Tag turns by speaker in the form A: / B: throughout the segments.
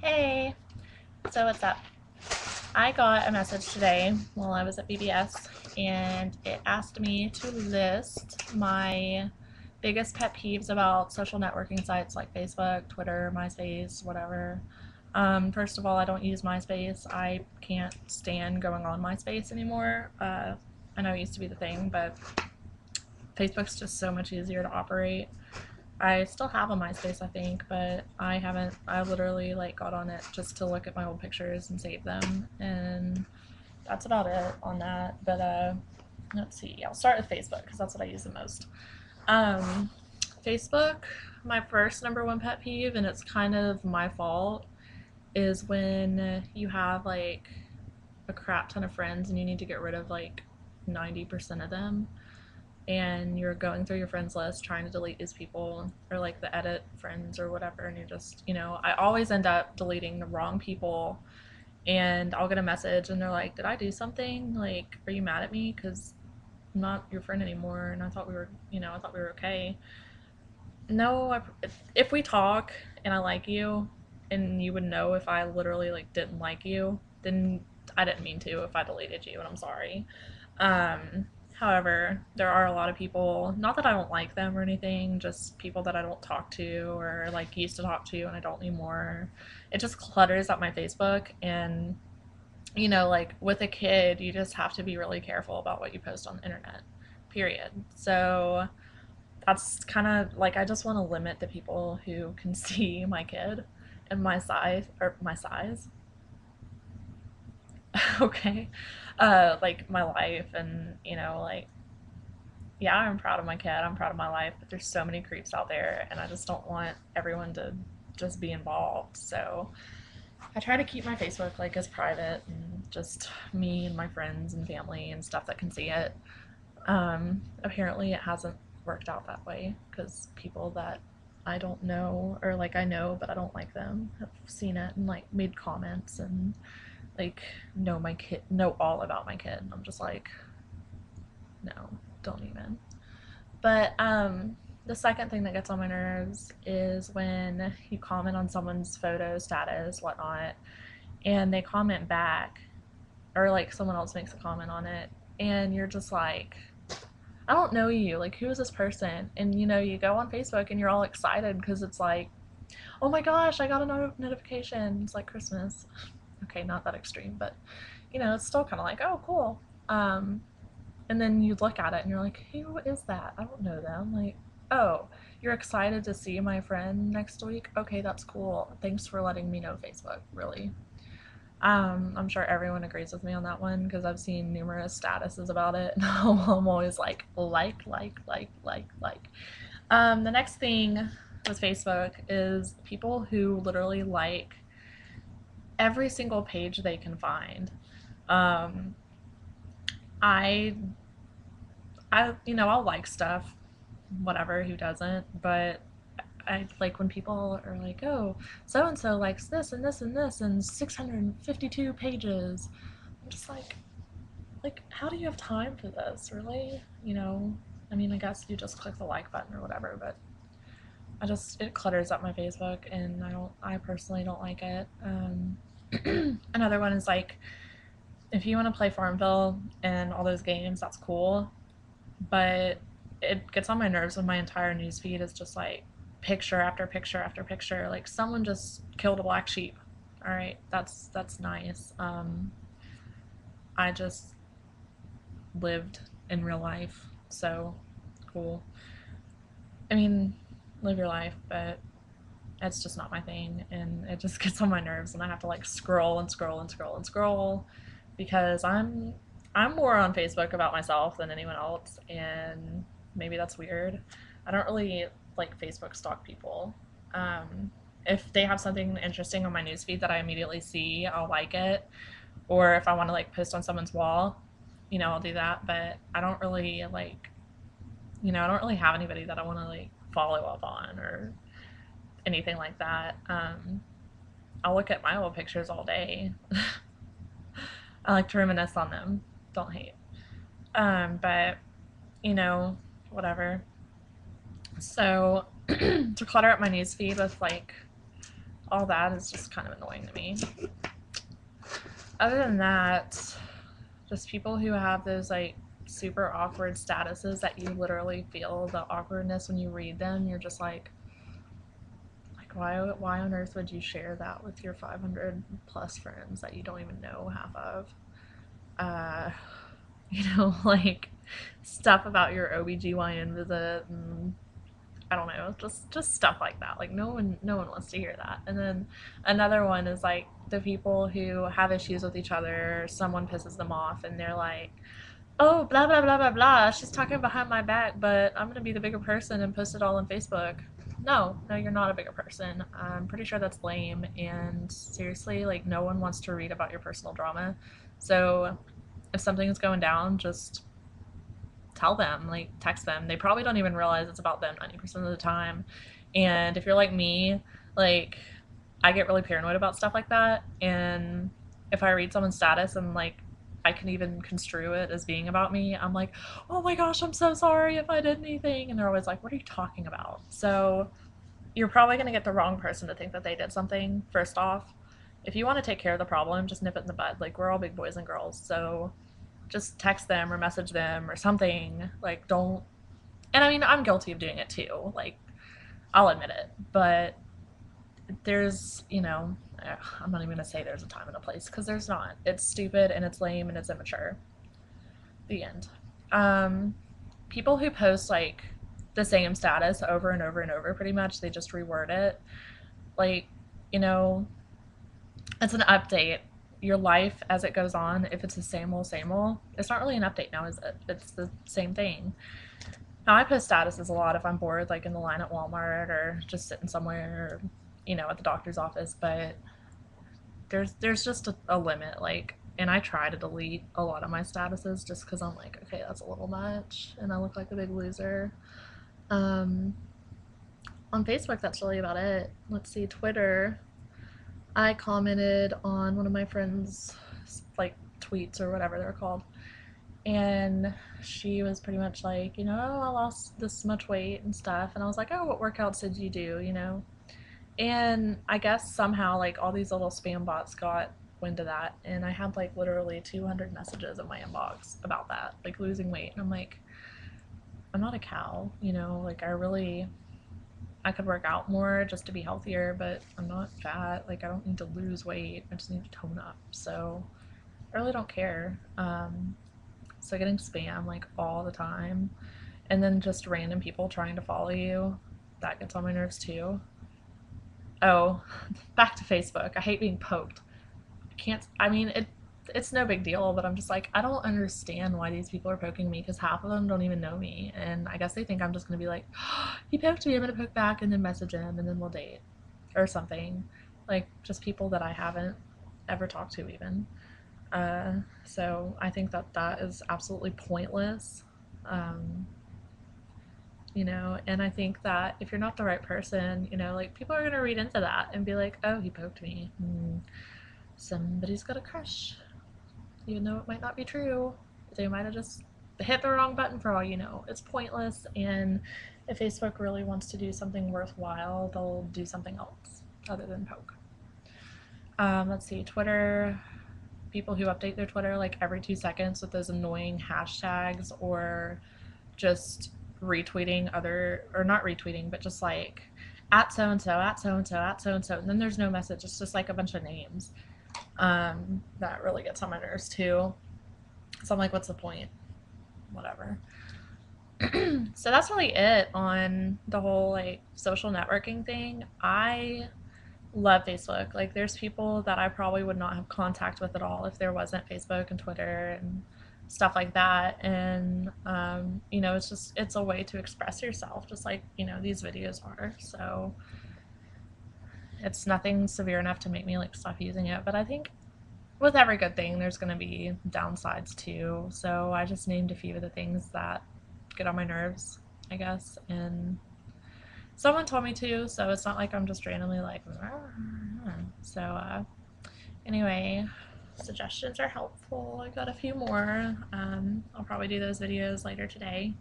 A: Hey, so what's up? I got a message today while I was at BBS and it asked me to list my biggest pet peeves about social networking sites like Facebook, Twitter, MySpace, whatever. First of all, I don't use MySpace. I can't stand going on MySpace anymore. I know it used to be the thing, but Facebook's just so much easier to operate. I still have a MySpace, I think, but I haven't. I literally like got on it just to look at my old pictures and save them, and that's about it on that. But let's see. I'll start with Facebook because that's what I use the most. Um, Facebook, my first number one pet peeve, and it's kind of my fault, is when you have like a crap ton of friends and you need to get rid of like 90% of them and you're going through your friends list trying to delete these people or like the edit friends or whatever, and you're just, I always end up deleting the wrong people, and I'll get a message and they're like, did I do something, like, are you mad at me because I'm not your friend anymore and I thought we were, I thought we were okay. No, if we talk and I like you, and you would know if I literally like didn't like you, then I didn't mean to if I deleted you, and I'm sorry. However, there are a lot of people, not that I don't like them or anything, just people that I don't talk to or like used to talk to and I don't anymore. It just clutters up my Facebook, and like with a kid, you just have to be really careful about what you post on the internet. Period. So that's kind of like, I just want to limit the people who can see my kid and my size. Okay. Like my life, and like, yeah, I'm proud of my kid, I'm proud of my life, but there's so many creeps out there and I just don't want everyone to just be involved. So I try to keep my Facebook like as private and just me and my friends and family and stuff that can see it. Apparently, it hasn't worked out that way because people that I don't know, or like I know but I don't like them, have seen it and like made comments and like know my kid, know all about my kid. And I'm just like, no, don't even. But the second thing that gets on my nerves is when you comment on someone's photo status, whatnot, and they comment back, or like someone else makes a comment on it, and you're just like, I don't know you. Like, who is this person? And you go on Facebook and you're all excited because it's like, oh my gosh, I got a notification. It's like Christmas. Okay, not that extreme, but it's still kind of like, oh, cool. Um, and then you look at it and you're like, who is that? I don't know them. Like, oh, you're excited to see my friend next week? Okay, that's cool. Thanks for letting me know, Facebook, really. I'm sure everyone agrees with me on that one because I've seen numerous statuses about it. And I'm always like. The next thing with Facebook is people who literally like every single page they can find. Um, I, I'll like stuff, whatever, who doesn't, but I like when people are like, oh, so and so likes this and this and this and 652 pages. I'm just like, how do you have time for this, really? I mean, I guess you just click the like button or whatever, but it clutters up my Facebook, and I personally don't like it. Another one is like, if you want to play Farmville and all those games, that's cool, but it gets on my nerves when my entire newsfeed is just like picture after picture after picture. Like, someone just killed a black sheep. All right, that's nice. I just lived in real life, so cool. I mean, live your life, but it's just not my thing, and it just gets on my nerves, and I have to like scroll and scroll and scroll and scroll because I'm more on Facebook about myself than anyone else, and maybe that's weird. I don't really like Facebook stalk people. If they have something interesting on my newsfeed that I immediately see, I'll like it. Or if I want to like post on someone's wall, I'll do that. But I don't really like, I don't really have anybody that I want to like follow up on or anything like that. I'll look at my old pictures all day. I like to reminisce on them. Don't hate. But you know, whatever. So to clutter up my newsfeed with like all that is just kind of annoying to me. Other than that, just people who have those like super awkward statuses that you literally feel the awkwardness when you read them. You're just like why on earth would you share that with your 500 plus friends that you don't even know half of? Uh, like stuff about your OBGYN visit and I don't know, just stuff like that. Like no one wants to hear that. And then another one is like the people who have issues with each other, someone pisses them off and they're like, "Oh, blah blah blah blah blah. She's talking behind my back, but I'm gonna be the bigger person and post it all on Facebook." No, you're not a bigger person. I'm pretty sure that's lame. And seriously, like no one wants to read about your personal drama. So if something is going down, just tell them, like text them. They probably don't even realize it's about them 90% of the time. And if you're like me, like I get really paranoid about stuff like that. And if I read someone's status and like I can even construe it as being about me, I'm like, oh my gosh, I'm so sorry if I did anything. And they're always like, what are you talking about? So you're probably going to get the wrong person to think that they did something, first off. If you want to take care of the problem, just nip it in the bud. Like, we're all big boys and girls. So just text them or message them or something. Like, don't. And I mean, I'm guilty of doing it too. Like, I'll admit it. But there's, I'm not even going to say there's a time and a place because there's not. It's stupid and it's lame and it's immature. The end. Um, People who post like the same status over and over and over, pretty much, they just reword it. Like, you know, it's an update. Your life as it goes on, if it's the same old, it's not really an update now, is it? It's the same thing. Now, I post statuses a lot if I'm bored, like in the line at Walmart or just sitting somewhere, or, at the doctor's office, but there's just a limit. Like, and I try to delete a lot of my statuses just because I'm like, okay, that's a little much, and I look like a big loser. Um, on Facebook, that's really about it. Let's see, Twitter. I commented on one of my friends' like tweets or whatever they're called, and she was pretty much like, I lost this much weight and stuff, and I was like, oh, what workouts did you do? And I guess somehow like all these little spam bots got wind of that, and I had like literally 200 messages in my inbox about that, like losing weight, and I'm like, I'm not a cow, like I could work out more just to be healthier, but I'm not fat. Like, I don't need to lose weight. I just need to tone up. So I really don't care. So getting spam like all the time, and then just random people trying to follow you, that gets on my nerves too. Oh, back to Facebook. I hate being poked. I can't. I mean, it's no big deal, but I'm just like, I don't understand why these people are poking me because half of them don't even know me, and I guess they think I'm just gonna be like, oh, he poked me, I'm gonna poke back, and then message him, and then we'll date, or something. Like just people that I haven't ever talked to even. So I think that is absolutely pointless. Um, and I think that if you're not the right person, like people are gonna read into that and be like, oh, he poked me. Somebody's got a crush, even though it might not be true. They might have just hit the wrong button for all you know. It's pointless, and if Facebook really wants to do something worthwhile, they'll do something else other than poke. Let's see, Twitter. People who update their Twitter like every 2 seconds with those annoying hashtags, or just retweeting other, or not retweeting, but just like at so and so, at so and so, at so and so, and then there's no message. It's just like a bunch of names. That really gets on my nerves too. So I'm like, what's the point? Whatever. So that's really it on the whole like social networking thing. I love Facebook. Like, there's people that I probably would not have contact with at all if there wasn't Facebook and Twitter and stuff like that. And it's a way to express yourself, just like these videos are. So it's nothing severe enough to make me like stop using it. But I think with every good thing, there's going to be downsides too. So I just named a few of the things that get on my nerves, I guess. And someone told me to, so it's not like I'm just randomly like, so anyway, suggestions are helpful. I got a few more. I'll probably do those videos later today,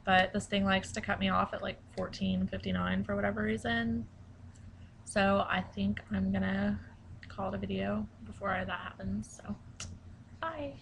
A: but this thing likes to cut me off at like 14:59 for whatever reason. So I think I'm gonna call it a video before that happens. So bye.